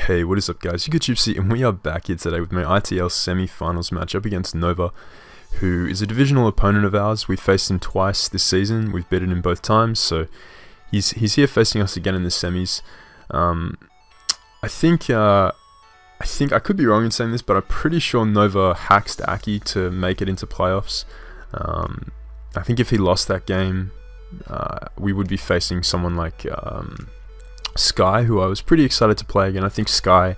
Hey, what is up guys, Gypsy, and we are back here today with my ITL semi-finals match up against Nova, who is a divisional opponent of ours. We've faced him twice this season, we've beaten him both times, so he's here facing us again in the semis. I think I could be wrong in saying this, but I'm pretty sure Nova hacked Aki to make it into playoffs. I think if he lost that game, we would be facing someone like Sky, who I was pretty excited to play again. I think Sky,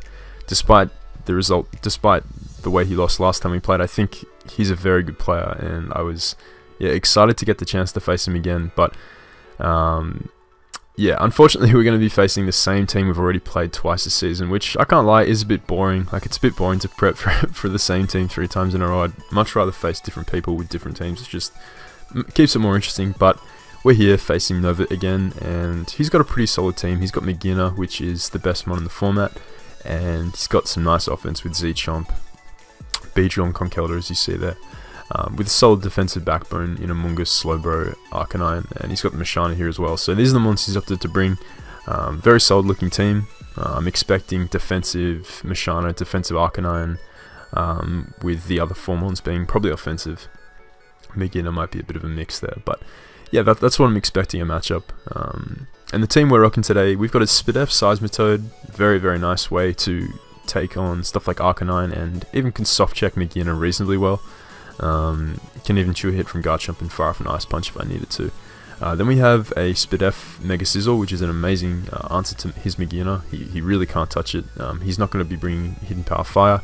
despite the way he lost last time we played, I think he's a very good player, and I was excited to get the chance to face him again. But unfortunately we're going to be facing the same team we've already played twice this season, which I can't lie is a bit boring. Like, it's a bit boring to prep for the same team 3 times in a row. I'd much rather face different people with different teams. It just keeps it more interesting. But we're here facing Nova again, and he's got a pretty solid team. He's got Magearna, which is the best mod in the format, and he's got some nice offense with Z Chomp, Beedrill and Conkeldurr, as you see there, with a solid defensive backbone in Amoonguss, Slowbro, Arcanine, and he's got the Magearna here as well. So these are the monsters he's opted to bring. Very solid looking team. I'm expecting defensive Magearna, defensive Arcanine, with the other 4 mons being probably offensive. Magearna might be a bit of a mix there, but yeah, that's what I'm expecting a matchup. And the team we're rocking today, we've got a Sharpedoes Seismitoad, very, very nice way to take on stuff like Arcanine, and even can soft check Magearna reasonably well. Can even chew a hit from Garchomp and fire off an Ice Punch if I needed to. Then we have a Sharpedoes Mega Sizzle, which is an amazing answer to his Magearna. He really can't touch it. He's not going to be bringing Hidden Power Fire.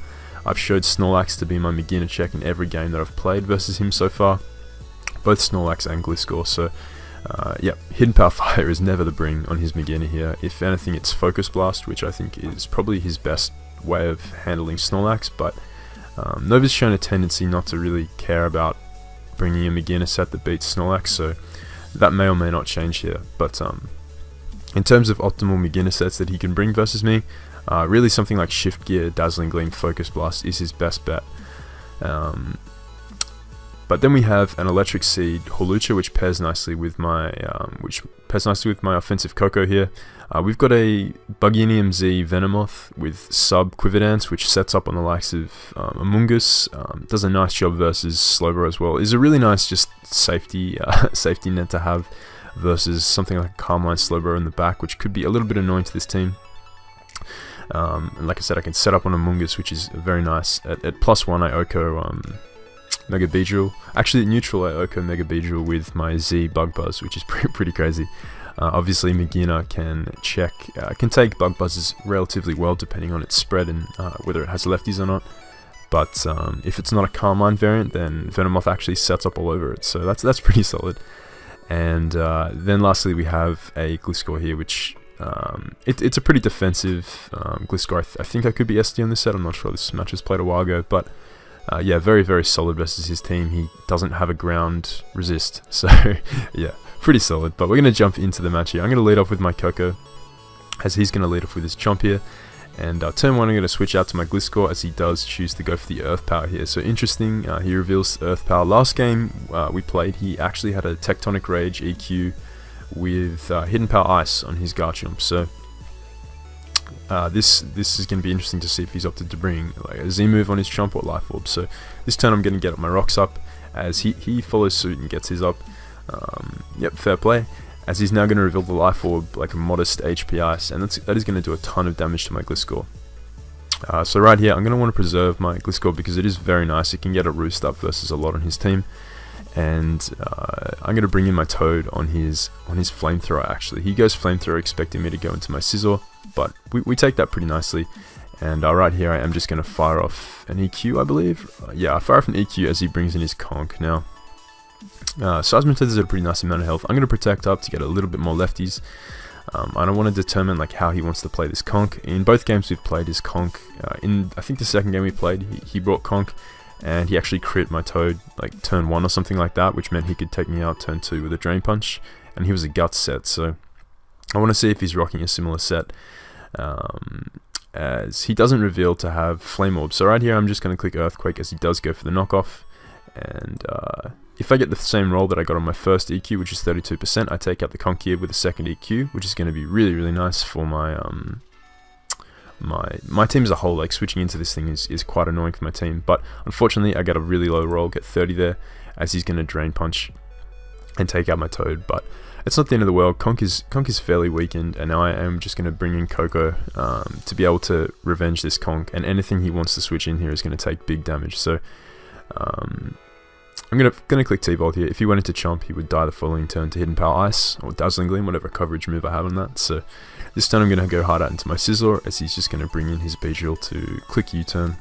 I've showed Snorlax to be my Magearna check in every game that I've played versus him so far. Both Snorlax and Gliscor, so Hidden Power Fire is never the bring on his Magearna here. If anything, it's Focus Blast, which I think is probably his best way of handling Snorlax, but Nova's shown a tendency not to really care about bringing a Magearna set that beats Snorlax, so that may or may not change here. But in terms of optimal Magearna sets that he can bring versus me, really something like Shift Gear, Dazzling Gleam, Focus Blast is his best bet. But then we have an Electric Seed Hawlucha, which pairs nicely with my offensive Koko here. We've got a Magearna Z Venomoth with sub Quiver which sets up on the likes of Amoonguss. Does a nice job versus Slowbro as well. Is a really nice just safety net to have versus something like Carmine Slowbro in the back, which could be a little bit annoying to this team. And like I said, I can set up on Amoonguss, which is very nice. At +1, I Oko Mega Beedrill. Actually, at neutral, I Oko Mega Beedrill with my Z Bug Buzz, which is pretty crazy. Obviously, Magearna can take Bug Buzzes relatively well, depending on its spread and whether it has lefties or not. But if it's not a Carmine variant, then Venomoth actually sets up all over it. So that's pretty solid. And then lastly, we have a Gliscor here, which it's a pretty defensive Gliscor. I think I could be SD on this set. I'm not sure. This match was played a while ago, but yeah, very, very solid versus his team. He doesn't have a ground resist, so yeah, pretty solid. But we're going to jump into the match here. I'm going to lead off with my Koko, as he's going to lead off with his Chomp here. And turn 1, I'm going to switch out to my Gliscor, as he does choose to go for the Earth Power here. So interesting, he reveals Earth Power. Last game we played, he actually had a Tectonic Rage EQ with Hidden Power Ice on his Garchomp. So this is going to be interesting to see if he's opted to bring like a Z move on his Chomp or Life Orb. So this turn I'm going to get my rocks up, as he follows suit and gets his up. Yep, fair play, as he's now going to reveal the Life Orb like a modest HP Ice, and that is going to do a ton of damage to my Gliscor. So right here I'm going to want to preserve my Gliscor because it is very nice. It can get a roost up versus a lot on his team. And I'm going to bring in my Toad on his Flamethrower. Actually, he goes Flamethrower expecting me to go into my Scizor, but we take that pretty nicely. And right here I am just going to fire off an EQ, I believe. Yeah, I fire off an EQ as he brings in his Conk. Now, Seismitoad is at a pretty nice amount of health. I'm going to protect up to get a little bit more lefties. I don't want to determine like how he wants to play this Conk. In both games we've played his Conk. In I think the second game we played, he brought Conk, and he actually crit my Toad like turn 1 or something like that, which meant he could take me out turn 2 with a Drain Punch, and he was a Guts set. So I want to see if he's rocking a similar set, as he doesn't reveal to have Flame Orb. So right here I'm just going to click Earthquake, as he does go for the knockoff. And if I get the same roll that I got on my first EQ, which is 32%, I take out the Conk here with a second EQ, which is going to be really, really nice for my my team as a whole, like switching into this thing is quite annoying for my team. But unfortunately, I get a really low roll, get 30 there, as he's going to Drain Punch and take out my Toad. But it's not the end of the world. Conk is fairly weakened, and now I am just going to bring in Coco to be able to revenge this Conk, and anything he wants to switch in here is going to take big damage. So I'm gonna click T-Bolt here. If he went into Chomp, he would die the following turn to Hidden Power Ice, or Dazzling Gleam, whatever coverage move I have on that. So this turn I'm gonna go hard out into my Scizor, as he's just gonna bring in his Beedrill to click U-turn,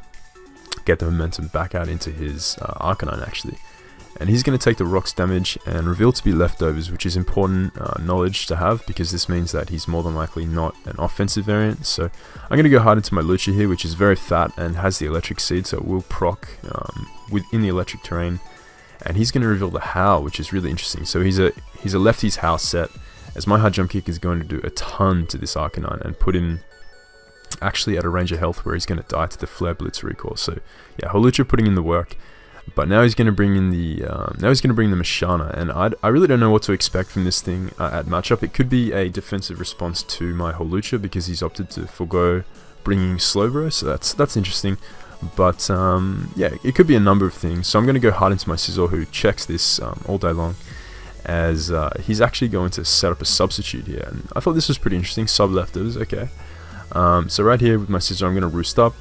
get the momentum back out into his Arcanine actually. And he's going to take the Rocks damage and reveal to be Leftovers, which is important knowledge to have, because this means that he's more than likely not an offensive variant. So I'm going to go hard into my Lucha here, which is very fat and has the Electric Seed, so it will proc within the electric terrain. And he's going to reveal the Howl, which is really interesting. So he's a lefty's Howl set, as my high jump kick is going to do a ton to this Arcanine and put him actually at a range of health where he's going to die to the Flare Blitz recoil. So yeah, Holucha putting in the work. But now he's going to bring in the Magearna, and I really don't know what to expect from this thing at matchup. It could be a defensive response to my Holucha, because he's opted to forgo bringing Slowbro, so that's interesting. But yeah, it could be a number of things. So I'm going to go hard into my Scizor, who checks this all day long, as he's actually going to set up a substitute here. And I thought this was pretty interesting. Sub Leftovers, okay. So right here with my Scizor, I'm going to Roost Up,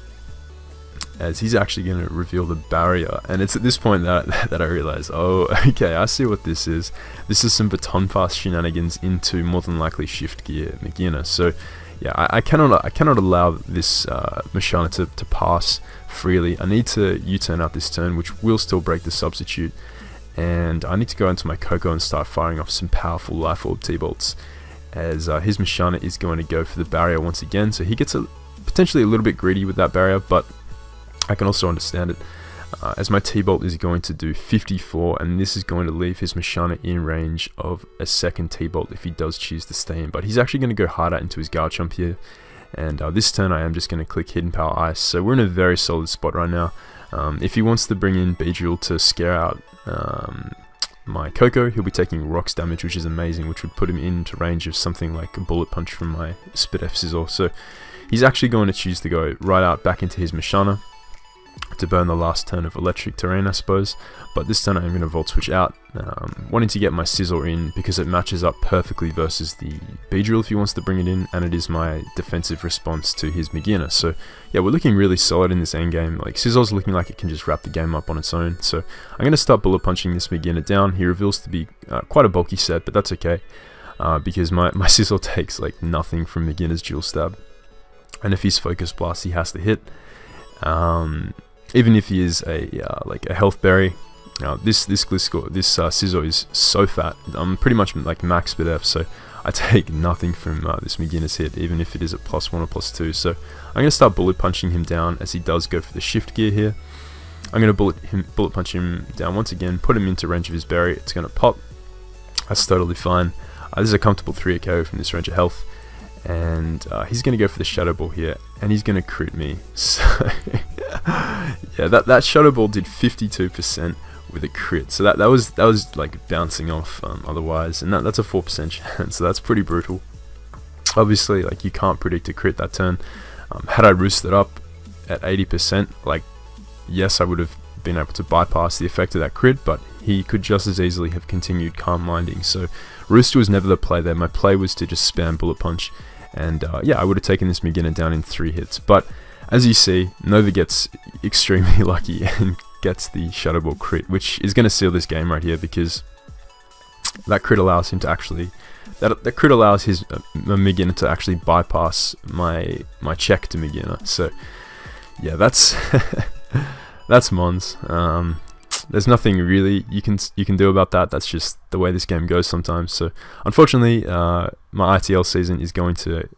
as he's actually going to reveal the Barrier. And it's at this point that I realize, oh, okay, I see what this is. This is some Baton Pass shenanigans into more than likely Shift Gear Magearna. So yeah, I cannot allow this Magearna to pass freely. I need to U-turn out this turn, which will still break the substitute. And I need to go into my Coco and start firing off some powerful Life Orb T-Bolts, as his Magearna is going to go for the Barrier once again. So he gets potentially a little bit greedy with that Barrier, but I can also understand it, as my T-Bolt is going to do 54, and this is going to leave his Magearna in range of a second T-Bolt if he does choose to stay in. But he's actually going to go hard out into his Garchomp here, and this turn I am just going to click Hidden Power Ice. So we're in a very solid spot right now. If he wants to bring in Beedrill to scare out my Coco, he'll be taking Rocks damage, which is amazing, which would put him into range of something like a Bullet Punch from my Spit-F Scizor. So he's actually going to choose to go right out back into his Magearna to burn the last turn of electric terrain, I suppose. But this turn I'm going to Volt Switch out, wanting to get my Scizor in because it matches up perfectly versus the Beedrill if he wants to bring it in, and it is my defensive response to his Magearna. So yeah, we're looking really solid in this endgame. Like, Scizor's looking like it can just wrap the game up on its own. So I'm going to start Bullet Punching this Magearna down. He reveals to be quite a bulky set, but that's okay, because my Scizor takes like nothing from Magearna's Dual Stab, and if he's Focus Blast, he has to hit. Even if he is like a Health Berry, this Scizor is so fat. I'm pretty much like max Spit-F, so I take nothing from this Magearna's hit, even if it is at +1 or +2. So I'm going to start Bullet Punching him down, as he does go for the Shift Gear here. I'm going to Bullet Punch him down once again, put him into range of his Berry. It's going to pop. That's totally fine. This is a comfortable 3 KO from this range of health. And he's going to go for the Shadow Ball here, and he's going to crit me. So yeah, that Shadow Ball did 52% with a crit. So that was like bouncing off otherwise, and that's a 4% chance. So that's pretty brutal. Obviously, like, you can't predict a crit that turn. Had I roosted up at 80%, like, yes, I would have been able to bypass the effect of that crit, but he could just as easily have continued Calm Minding. So Roost was never the play there. My play was to just spam Bullet Punch. And yeah, I would have taken this Magearna down in 3 hits. But as you see, Nova gets extremely lucky and gets the Shadow Ball crit, which is going to seal this game right here, because that crit allows him to actually... That crit allows his Magearna to actually bypass my check to Magearna. So yeah, that's that's Mons. There's nothing really you can do about that. That's just the way this game goes sometimes. So unfortunately, my ITL season is going to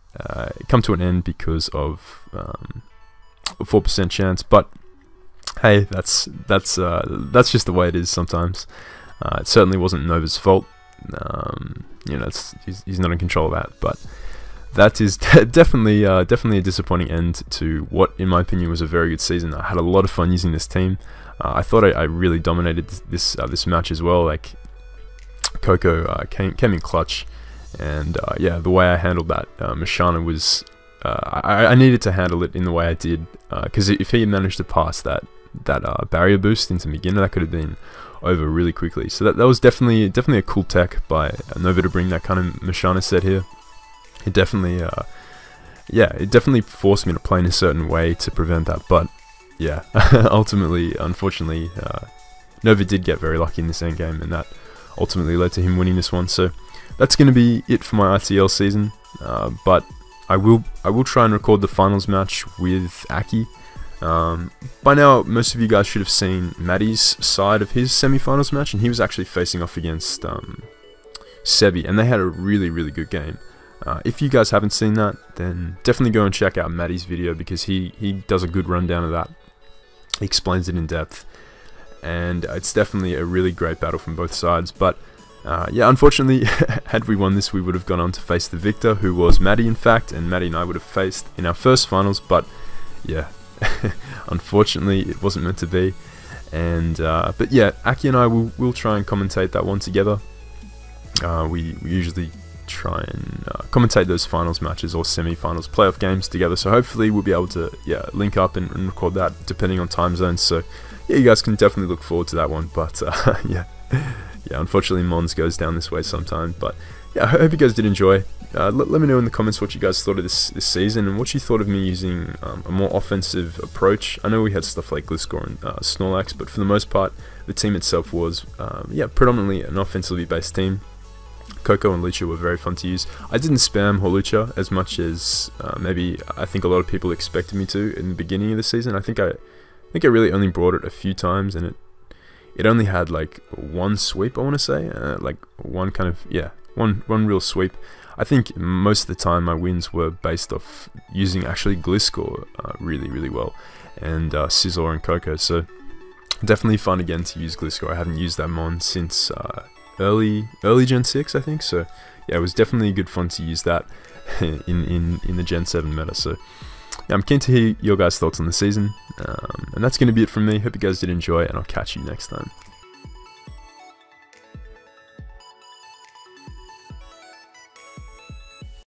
come to an end because of a 4% chance. But hey, that's just the way it is sometimes. It certainly wasn't Nova's fault. You know, he's not in control of that. But that is definitely a disappointing end to what, in my opinion, was a very good season. I had a lot of fun using this team. I thought I really dominated this match as well. Like, Coco came in clutch, and yeah, the way I handled that Magearna was I needed to handle it in the way I did, because if he managed to pass that barrier boost into Magearna, that could have been over really quickly. So that was definitely a cool tech by Nova to bring that kind of Magearna set here. It definitely it definitely forced me to play in a certain way to prevent that, but yeah, ultimately, unfortunately, Nova did get very lucky in this end game, and that ultimately led to him winning this one. So that's going to be it for my ITL season, but I will try and record the finals match with Aki. By now, most of you guys should have seen Maddie's side of his semi-finals match, and he was actually facing off against Sebi, and they had a really good game. If you guys haven't seen that, then definitely go and check out Maddie's video, because he does a good rundown of that. He explains it in depth, and it's definitely a really great battle from both sides. But yeah, unfortunately, had we won this, we would have gone on to face the victor, who was Maddie, in fact, and Maddie and I would have faced in our first finals. But yeah, unfortunately, it wasn't meant to be. And but yeah, Aki and I will try and commentate that one together. We usually try and commentate those finals matches or semi-finals playoff games together, so hopefully we'll be able to link up and record that depending on time zones. So yeah, you guys can definitely look forward to that one. But yeah, unfortunately Mons goes down this way sometime. But yeah, I hope you guys did enjoy. Let me know in the comments what you guys thought of this season, and what you thought of me using a more offensive approach. I know we had stuff like Gliscor and Snorlax, but for the most part the team itself was predominantly an offensively based team. Coco and Lucha were very fun to use. I didn't spam Holucha as much as maybe I think a lot of people expected me to in the beginning of the season. I think I really only brought it a few times, and it only had like one sweep, I want to say, like one kind of one real sweep. I think most of the time my wins were based off using actually Gliscor really well, and Scizor and Coco. So definitely fun again to use Gliscor. I haven't used that mon since early Gen 6, I think. So yeah, it was definitely good fun to use that in the Gen 7 meta. So yeah, I'm keen to hear your guys' thoughts on the season, and that's going to be it from me. Hope you guys did enjoy, and I'll catch you next time.